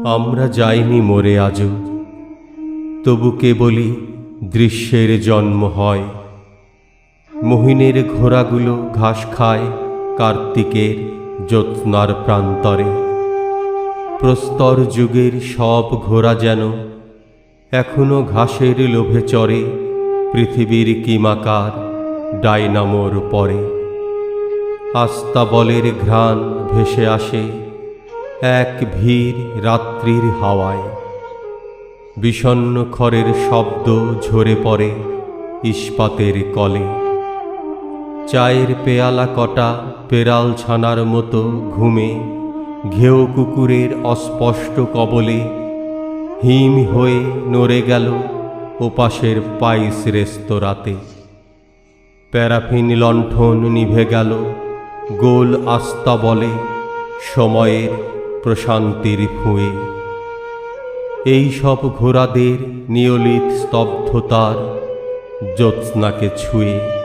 আমরা যাইনি মরে আজও, তবু কেবলই দৃশ্যের জন্ম হয়। মোহিনের ঘোড়াগুলো ঘাস খায় কার্তিকের জ্যোৎস্নার প্রান্তরে। প্রস্তর যুগের সব ঘোড়া যেন এখনো ঘাসের লোভে চড়ে পৃথিবীর কিমাকার ডাইনামোর পরে। আস্তাবলের ঘ্রাণ ভেসে আসে এক ভিড় রাত্রির হাওয়ায়। বিষণ্ণ খড়ের শব্দ ঝরে পড়ে ইস্পাতের কলে। চায়ের পেয়ালা কটা পেরাল ছানার মতো ঘুমে ঘেউ কুকুরের অস্পষ্ট কবলে হিম হয়ে নড়ে গেল ওপাশের পাইস রেস্তোরাঁতে। প্যারাফিন লণ্ঠন নিভে গেল গোল আস্তাবলে সময়ের প্রশান্তির ফুঁয়ে। এই সব ঘোড়াদের নিয়লিত স্তব্ধতার জ্যোৎস্নাকে ছুঁয়ে